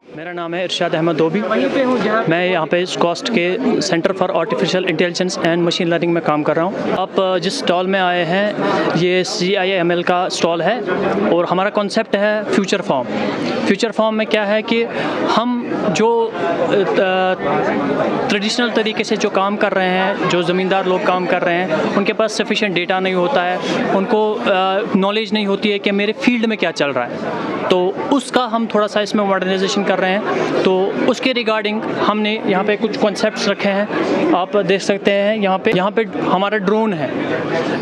मेरा नाम है इरशाद अहमद दोबी। मैं यहाँ पे स्कॉस्ट के centre for artificial intelligence and machine learning में काम कर रहा हूँ। आप जिस स्टॉल में आए हैं ये CIAML का स्टॉल है और हमारा कॉन्सेप्ट है फ्यूचर फॉर्म। फ्यूचर फॉर्म में क्या है कि हम जो ट्रेडिशनल तरीके से जो काम कर रहे हैं, जो ज़मींदार लोग काम कर रहे हैं, उनके पास सफिशिएंट डेटा नहीं होता है, उनको नॉलेज नहीं होती है कि मेरे फील्ड में क्या चल रहा है, तो उसका हम थोड़ा सा इसमें मॉडर्नाइजेशन कर रहे हैं। तो उसके रिगार्डिंग हमने यहाँ पे कुछ कॉन्सेप्ट्स रखे हैं। आप देख सकते हैं यहाँ पे हमारा ड्रोन है।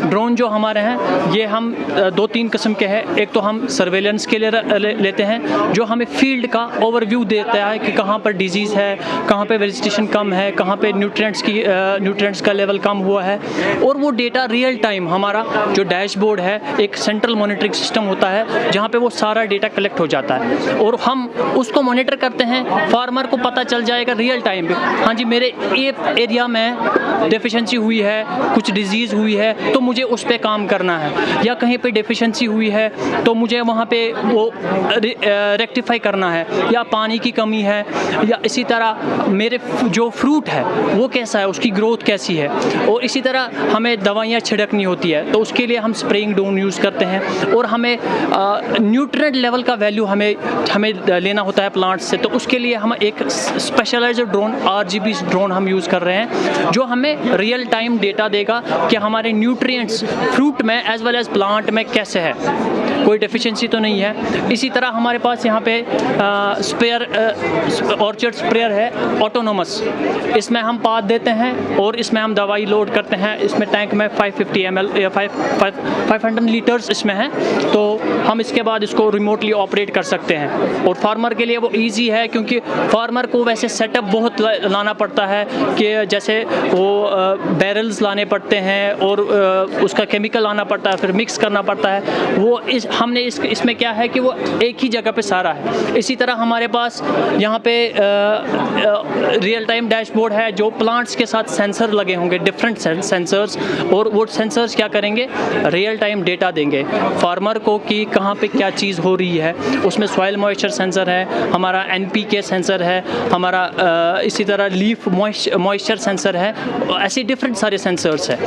ड्रोन जो हमारे हैं ये हम 2-3 किस्म के हैं। एक तो हम सर्वेलेंस के लिए लेते हैं जो हमें फील्ड का ओवरव्यू देता है कि कहाँ पर डिजीज़ है, कहाँ पे वेजिटेशन कम है, कहाँ पे न्यूट्रिएंट्स का लेवल कम हुआ है, और वो डेटा रियल टाइम हमारा जो डैशबोर्ड है, एक सेंट्रल मॉनिटरिंग सिस्टम होता है जहाँ पे वो सारा डेटा कलेक्ट हो जाता है और हम उसको मॉनिटर करते हैं। फार्मर को पता चल जाएगा रियल टाइम पे, हाँ जी मेरे एरिया में डेफिशिएंसी हुई है, कुछ डिजीज़ हुई है तो मुझे उस पर काम करना है, या कहीं पे डेफिशिएंसी हुई है तो मुझे वहाँ पे वो रेक्टिफाई करना है, या पानी की कमी है, या इसी तरह मेरे जो फ्रूट है वो कैसा है, उसकी ग्रोथ कैसी है, और इसी तरह हमें दवाइयाँ छिड़कनी होती है तो उसके लिए हम स्प्रेइंग ड्रोन यूज़ करते हैं, और हमें न्यूट्रिएंट लेवल का वैल्यू हमें लेना होता है प्लांट्स से, तो उसके लिए हम एक स्पेशलाइज्ड ड्रोन RGB ड्रोन हम यूज़ कर रहे हैं जो हमें रियल टाइम डेटा देगा कि हमारे न्यूट्रिएंट्स फ्रूट में एज वेल एज प्लांट में कैसे है, कोई डेफिशिएंसी तो नहीं है। इसी तरह हमारे पास यहाँ पे ऑर्चर्ड स्प्रेयर है ऑटोनोमस, इसमें हम पाथ देते हैं और इसमें हम दवाई लोड करते हैं। इसमें टैंक में 550 ml या 500 लीटर्स इसमें है, तो हम इसके बाद इसको रिमोटली ऑपरेट कर सकते हैं। और फार्मर के लिए वो इजी है क्योंकि फार्मर को वैसे सेटअप बहुत लाना पड़ता है कि जैसे वो बैरल्स लाने पड़ते हैं और उसका केमिकल लाना पड़ता है, फिर मिक्स करना पड़ता है। वो हमने इसमें क्या है कि वो एक ही जगह पे सारा है। इसी तरह हमारे पास यहाँ पे रियल टाइम डैशबोर्ड है जो प्लांट्स के साथ सेंसर लगे होंगे, डिफरेंट सेंसर्स, और वो सेंसर्स क्या करेंगे, रियल टाइम डेटा देंगे फार्मर को कि कहाँ पे क्या चीज़ हो रही है। उसमें सॉइल मॉइस्चर सेंसर है, हमारा NPK सेंसर है, हमारा इसी तरह लीफ मॉइस्चर सेंसर है, ऐसे डिफरेंट सारे सेंसर्स हैं।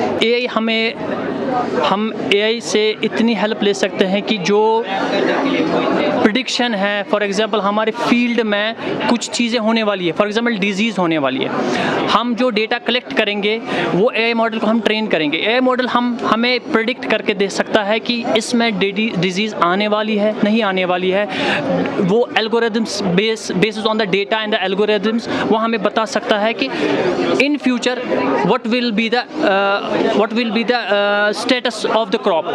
हम AI से इतनी हेल्प ले सकते हैं कि जो प्रिडिक्शन है, फॉर एग्जांपल हमारे फील्ड में कुछ चीज़ें होने वाली है, फॉर एग्जांपल डिजीज़ होने वाली है, हम जो डेटा कलेक्ट करेंगे वो AI मॉडल को हम ट्रेन करेंगे। AI मॉडल हमें प्रिडिक्ट करके दे सकता है कि इसमें डिजीज़ आने वाली है, नहीं आने वाली है। वो algorithms based on the data and the algorithms वो हमें बता सकता है कि in future what will be the status of the crop.